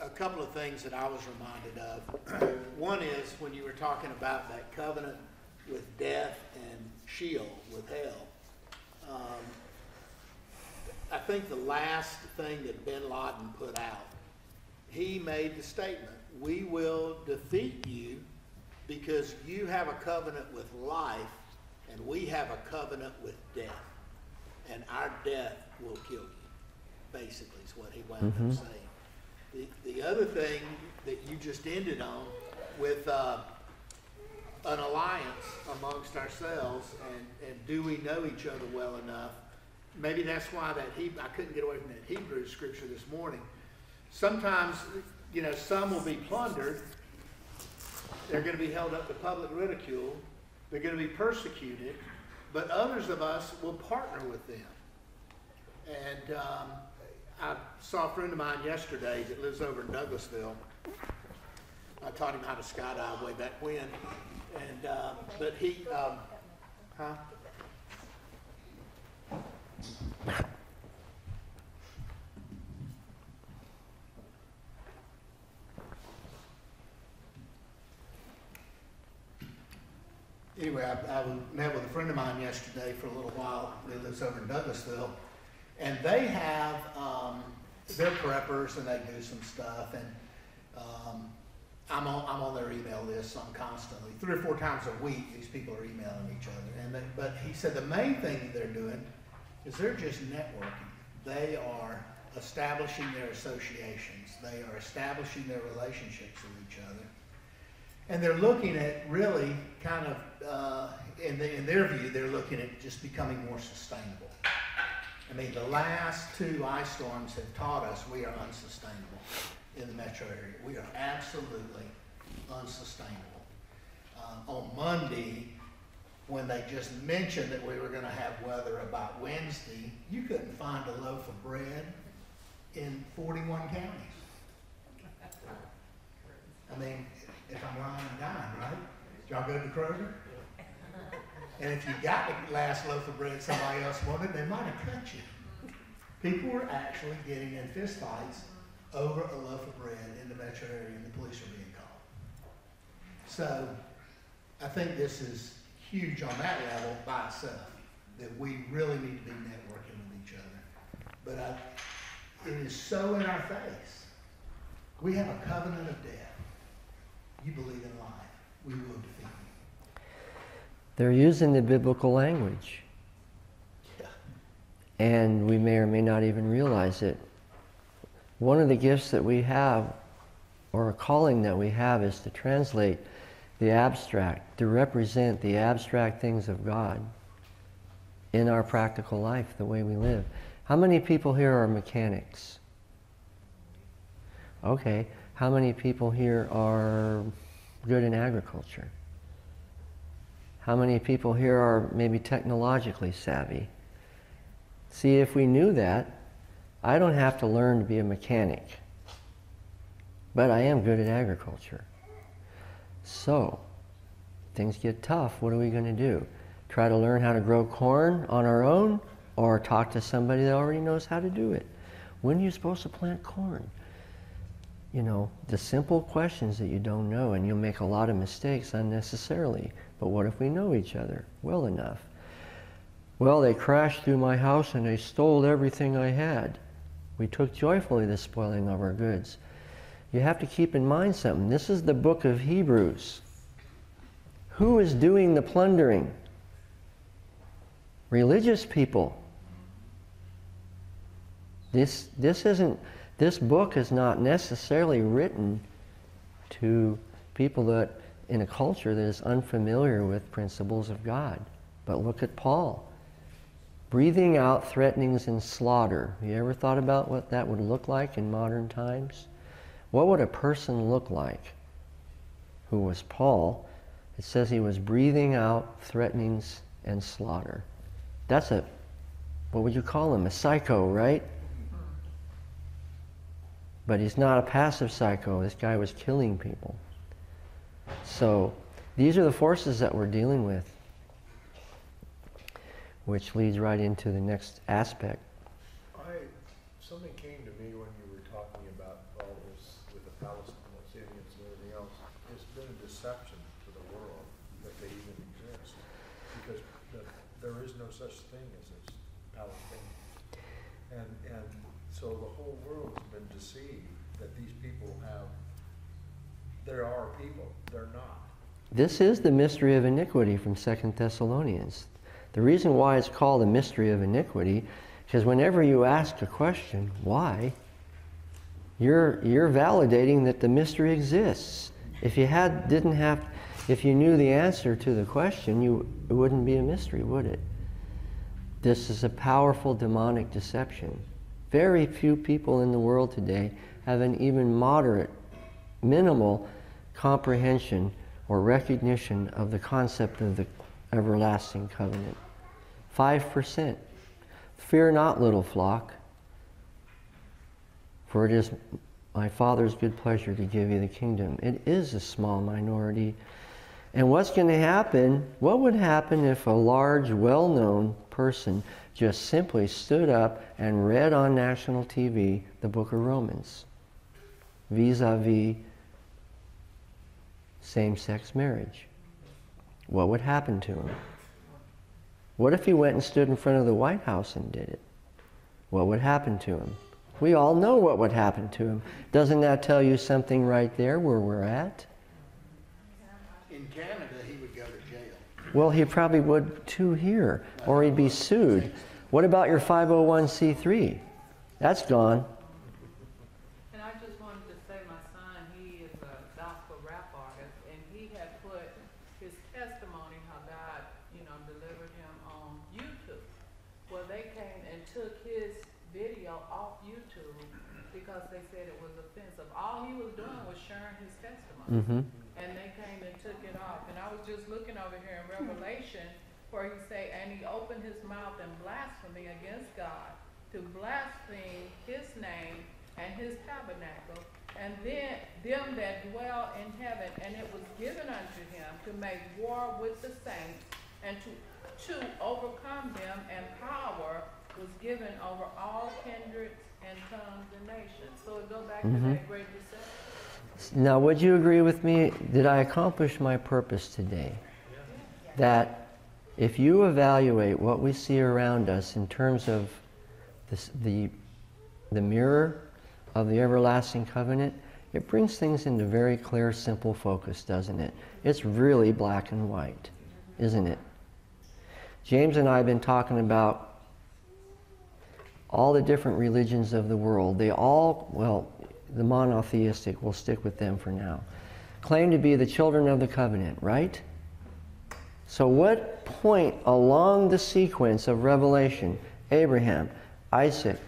a couple of things that I was reminded of. One is when you were talking about that covenant with death and Sheol, with hell. I think the last thing that bin Laden put out, he made the statement, we will defeat you because you have a covenant with life and we have a covenant with death. And our death will kill you, basically is what he wound up saying. The other thing that you just ended on with an alliance amongst ourselves and do we know each other well enough? Maybe that's why I couldn't get away from that Hebrew scripture this morning. Sometimes, some will be plundered. They're going to be held up to public ridicule. They're going to be persecuted. But others of us will partner with them. And I saw a friend of mine yesterday that lives over in Douglasville. I taught him how to skydive way back when. And, but he, Anyway, I met with a friend of mine yesterday for a little while that lives over in Douglasville, and they have, they're preppers and they do some stuff, and I'm on their email list constantly. 3 or 4 times a week, these people are emailing each other. But he said the main thing that they're doing is they're just networking. They are establishing their associations. They are establishing their relationships with each other. And they're looking at really kind of, in their view, they're looking at just becoming more sustainable. I mean, the last 2 ice storms have taught us we are unsustainable in the metro area. We are absolutely unsustainable. On Monday, when they just mentioned that we were going to have weather about Wednesday, you couldn't find a loaf of bread in 41 counties. I mean, if I'm lying, I'm dying, right? Did y'all go to Kroger? And if you got the last loaf of bread somebody else wanted, they might have cut you. People were actually getting in fist fights over a loaf of bread in the metro area, and the police are being called. So I think this is huge on that level by itself, that we really need to be networking with each other. But it is so in our face We have a covenant of death. You believe in life. We will defeat you. They're using the biblical language. Yeah. And we may or may not even realize it. One of the gifts that we have, or a calling that we have, is to translate the abstract, to represent the abstract things of God in our practical life, the way we live. How many people here are mechanics? Okay. How many people here are good in agriculture? How many people here are maybe technologically savvy? See, if we knew that, I don't have to learn to be a mechanic, but I am good at agriculture. So, things get tough, what are we going to do? Try to learn how to grow corn on our own, or talk to somebody that already knows how to do it? When are you supposed to plant corn? You know, the simple questions that you don't know, and you'll make a lot of mistakes unnecessarily. But what if we know each other well enough? Well, they crashed through my house and they stole everything I had. We took joyfully the spoiling of our goods. You have to keep in mind something. This is the book of Hebrews. Who is doing the plundering? Religious people. This book is not necessarily written to people that in a culture that is unfamiliar with principles of God. But look at Paul. Breathing out threatenings and slaughter. You ever thought about what that would look like in modern times? What would a person look like who was Paul? It says he was breathing out threatenings and slaughter. That's what would you call him? A psycho, right? But he's not a passive psycho. This guy was killing people. So these are the forces that we're dealing with, which leads right into the next aspect. Something came to me when you were talking about all this with the Palestinians and everything else. It's been a deception to the world that they even exist, because there is no such thing as this Palestinian, and so the whole world has been deceived that these people there are people. They're not. This is the mystery of iniquity from 2 Thessalonians. The reason why it's called a mystery of iniquity, because whenever you ask a question, why, you're validating that the mystery exists. If you knew the answer to the question, it wouldn't be a mystery, would it? This is a powerful demonic deception. Very few people in the world today have an even moderate, minimal comprehension or recognition of the concept of the everlasting covenant. 5%. Fear not, little flock, for it is my Father's good pleasure to give you the kingdom. It is a small minority. And what's going to happen? What would happen if a large, well-known person just simply stood up and read on national TV the book of Romans, vis-a-vis same-sex marriage? What would happen to him? What if he went and stood in front of the White House and did it? What would happen to him? We all know what would happen to him. Doesn't that tell you something right there where we're at? In Canada, he would go to jail. Well, he probably would too here, or he'd be sued. What about your 501c3? That's gone. And I just wanted to say, my son, he is a gospel rap artist, and he had put his testimony, how God, delivered him on YouTube. Well, they came and took his video off YouTube because they said it was offensive. All he was doing was sharing his testimony. Mm-hmm. And they came and took it off. And I was just looking over here in Revelation where he say, and he opened his mouth in blasphemy against God, to blaspheme his name and his tabernacle, and then them that dwell in heaven. And it was given unto him to make war with the saints, and to overcome them, and power was given over all kindreds and tongues and nations. So it goes back to that great deception. Now, would you agree with me? Did I accomplish my purpose today? That if you evaluate what we see around us in terms of the mirror of the everlasting covenant, it brings things into very clear, simple focus, doesn't it? It's really black and white, isn't it? James and I have been talking about all the different religions of the world. They all, well, the monotheistic, we'll stick with them for now, claim to be the children of the covenant, right? So what point along the sequence of Revelation, Abraham, Isaac,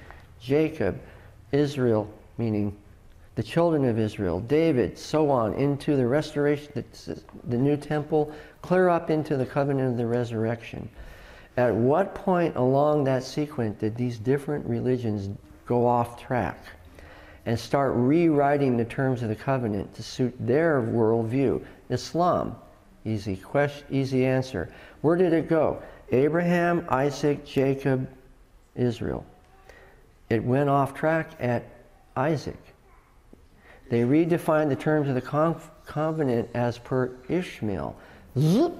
Jacob, Israel, meaning the children of Israel, David, so on, into the restoration, the new temple, clear up into the covenant of the resurrection. At what point along that sequence did these different religions go off track and start rewriting the terms of the covenant to suit their worldview? Islam, easy answer. Where did it go? Abraham, Isaac, Jacob, Israel. It went off track at Isaac. They redefined the terms of the covenant as per Ishmael. Zip,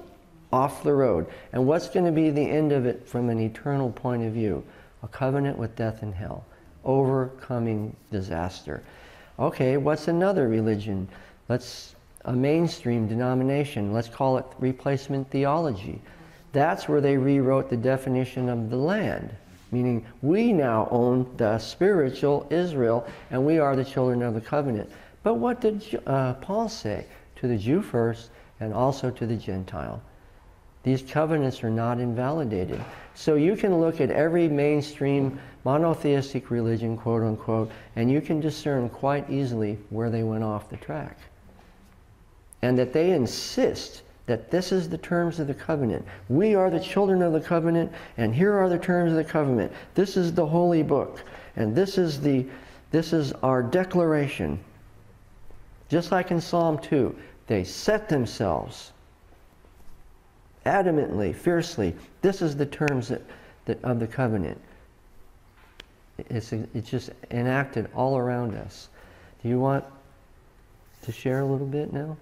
off the road. And what's going to be the end of it from an eternal point of view? A covenant with death and hell. Overcoming disaster. Okay, what's another religion? A mainstream denomination. Let's call it replacement theology. That's where they rewrote the definition of the land. Meaning, we now own the spiritual Israel, and we are the children of the covenant. But what did Paul say? To the Jew first, and also to the Gentile. These covenants are not invalidated. So you can look at every mainstream monotheistic religion, quote unquote, and you can discern quite easily where they went off the track. And that they insist that this is the terms of the covenant. We are the children of the covenant, and here are the terms of the covenant. This is the holy book, and this is our declaration. Just like in Psalm 2, they set themselves adamantly, fiercely. This is the terms of the covenant. It's just enacted all around us. Do you want to share a little bit now?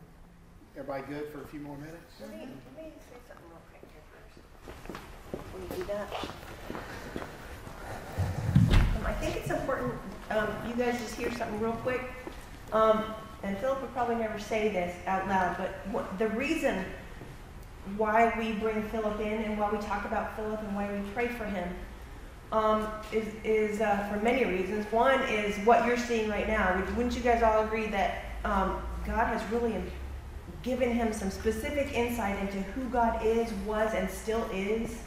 Everybody good for a few more minutes? Let me say something real quick here first. Before you do that. I think it's important, you guys just hear something real quick. And Philip would probably never say this out loud, but the reason why we bring Philip in and why we talk about Philip and why we pray for him is for many reasons. One is what you're seeing right now. Wouldn't you guys all agree that God has really given him some specific insight into who God is, was, and still is,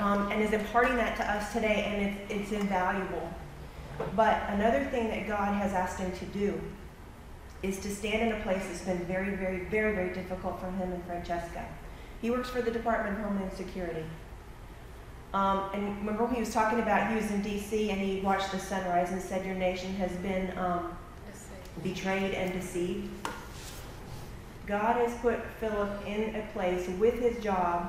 and is imparting that to us today, and it's invaluable. But another thing that God has asked him to do is to stand in a place that's been very, very, very, very difficult for him and Francesca. He works for the Department of Homeland Security. And remember when he was talking about, he was in D.C. and he watched the sunrise and said, your nation has been betrayed and deceived. God has put Philip in a place with his job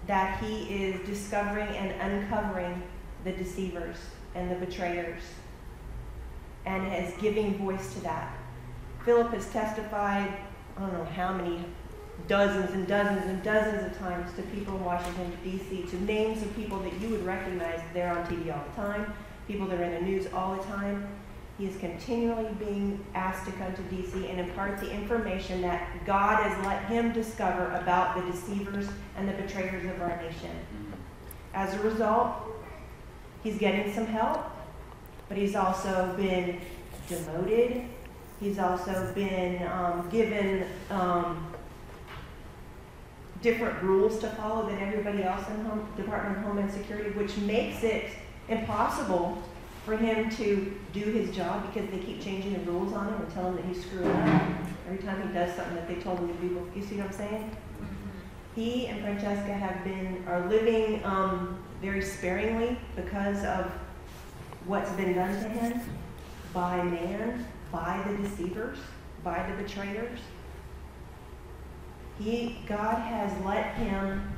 that he is discovering and uncovering the deceivers and the betrayers and is giving voice to that. Philip has testified, I don't know how many, dozens and dozens and dozens of times to people in Washington, D.C., to names of people that you would recognize. They're on TV all the time, people that are in the news all the time. He is continually being asked to come to D.C. and impart the information that God has let him discover about the deceivers and the betrayers of our nation. As a result, he's getting some help, but he's also been demoted. He's also been given different rules to follow than everybody else in the Department of Homeland Security, which makes it impossible for him to do his job because they keep changing the rules on him and tell him that he's screwing up every time he does something that they told him to do. You see what I'm saying? He and Francesca are living very sparingly because of what's been done to him by man, by the deceivers, by the betrayers. God has let him,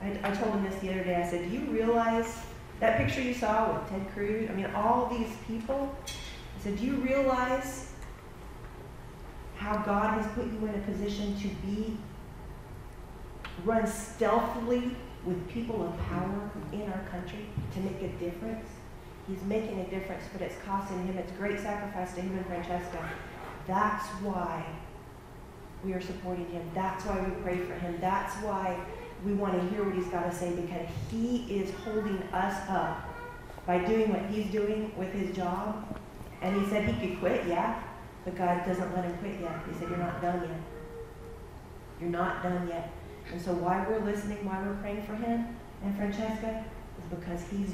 I told him this the other day, I said, do you realize that picture you saw with Ted Cruz, I mean, all these people, I said, do you realize how God has put you in a position to run stealthily with people of power in our country to make a difference? He's making a difference, but it's costing him. It's a great sacrifice to him and Francesca. That's why we are supporting him. That's why we pray for him. That's why we want to hear what he's got to say, because he is holding us up by doing what he's doing with his job. And he said he could quit, yeah, but God doesn't let him quit yet. He said, you're not done yet. You're not done yet. And so why we're listening, why we're praying for him and Francesca, is because he's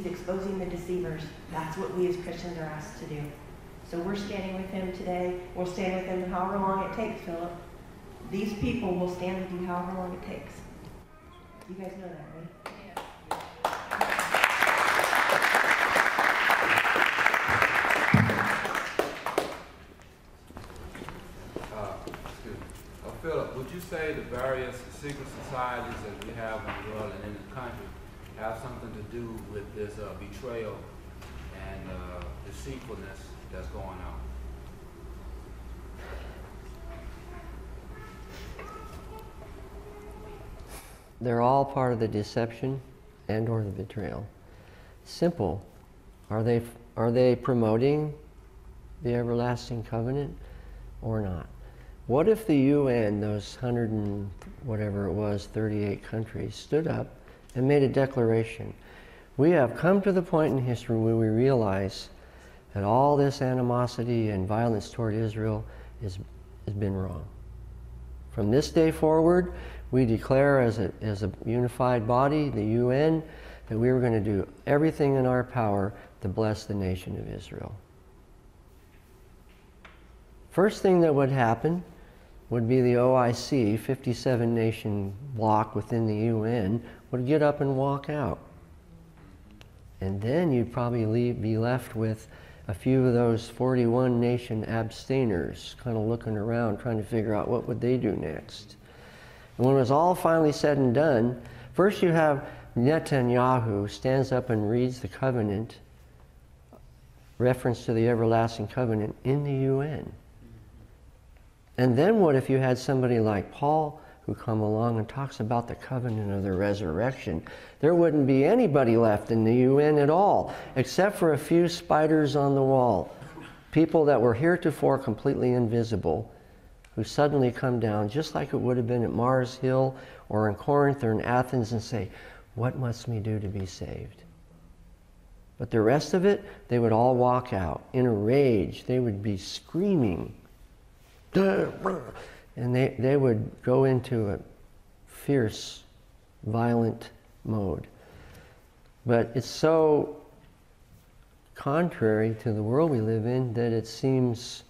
exposing the deceivers. That's what we as Christians are asked to do. So we're standing with him today. We'll stand with him however long it takes, Philip. These people will stand with you however long it takes. You guys know that, right? Philip, would you say the various secret societies that we have in the world and in the country have something to do with this betrayal and deceitfulness that's going on? They're all part of the deception and or the betrayal. Simple. Are they promoting the everlasting covenant or not? What if the UN, those 100 and whatever it was, 38 countries, stood up and made a declaration? We have come to the point in history where we realize that all this animosity and violence toward Israel has been wrong. From this day forward, we declare as a unified body, the UN, that we were going to do everything in our power to bless the nation of Israel. First thing that would happen would be the OIC, 57-nation bloc within the UN, would get up and walk out. And then you'd probably be left with a few of those 41-nation abstainers kind of looking around, trying to figure out what would they do next. And when it was all finally said and done, first you have Netanyahu stands up and reads the covenant, reference to the everlasting covenant in the UN. And then what if you had somebody like Paul who come along and talks about the covenant of the resurrection? There wouldn't be anybody left in the UN at all, except for a few spiders on the wall. People that were heretofore completely invisible, who suddenly come down, just like it would have been at Mars Hill or in Corinth or in Athens, and say, what must we do to be saved? But the rest of it, they would all walk out in a rage. They would be screaming. And they would go into a fierce, violent mode. But it's so contrary to the world we live in that it seems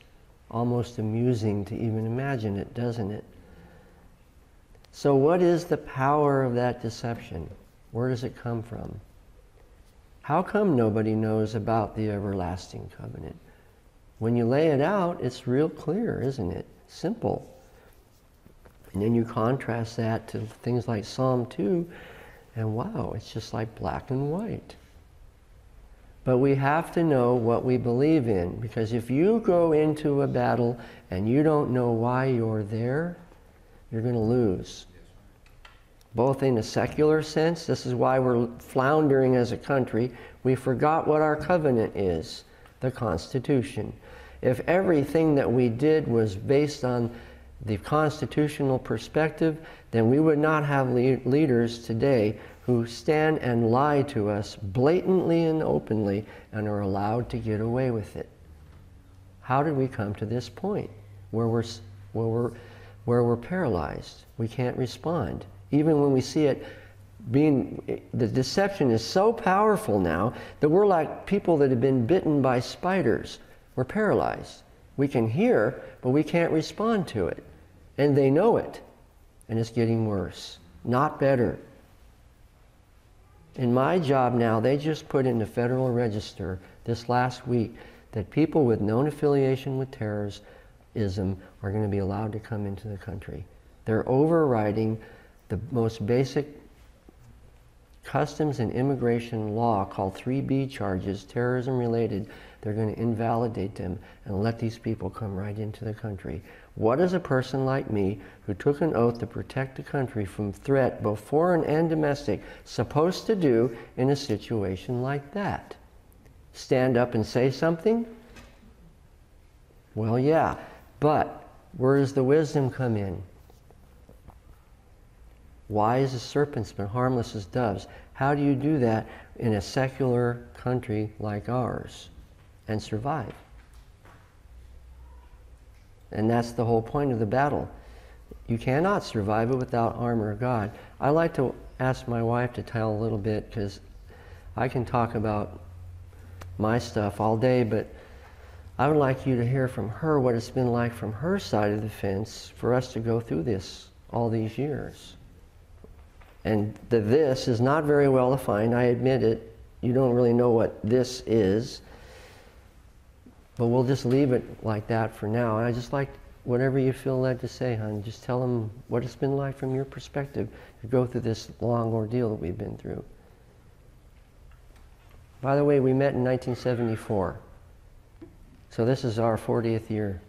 almost amusing to even imagine it, doesn't it? So what is the power of that deception? Where does it come from? How come nobody knows about the everlasting covenant? When you lay it out, it's real clear, isn't it? Simple. And then you contrast that to things like Psalm 2, and wow, it's just like black and white. But we have to know what we believe in, because if you go into a battle and you don't know why you're there, you're going to lose. Both in a secular sense, this is why we're floundering as a country. We forgot what our covenant is, the Constitution. If everything that we did was based on the constitutional perspective, then we would not have leaders today who stand and lie to us blatantly and openly and are allowed to get away with it. How did we come to this point where we're paralyzed? We can't respond. Even when we see it the deception is so powerful now that we're like people that have been bitten by spiders. We're paralyzed. We can hear, but we can't respond to it. And they know it. And it's getting worse, not better. In my job now, they just put in the Federal Register this last week that people with known affiliation with terrorism are going to be allowed to come into the country. They're overriding the most basic customs and immigration law called 3B charges, terrorism related. They're going to invalidate them and let these people come right into the country. What is a person like me, who took an oath to protect the country from threat, both foreign and domestic, supposed to do in a situation like that? Stand up and say something? Well, yeah, but where does the wisdom come in? Wise as serpents, but harmless as doves. How do you do that in a secular country like ours and survive? And that's the whole point of the battle. You cannot survive it without armor of God. I like to ask my wife to tell a little bit, because I can talk about my stuff all day, but I would like you to hear from her what it's been like from her side of the fence for us to go through this all these years. And the this is not very well defined, I admit it. You don't really know what this is. But we'll just leave it like that for now. And I just like whatever you feel led to say, hon. Just tell them what it's been like from your perspective to go through this long ordeal that we've been through. By the way, we met in 1974. So this is our 40th year.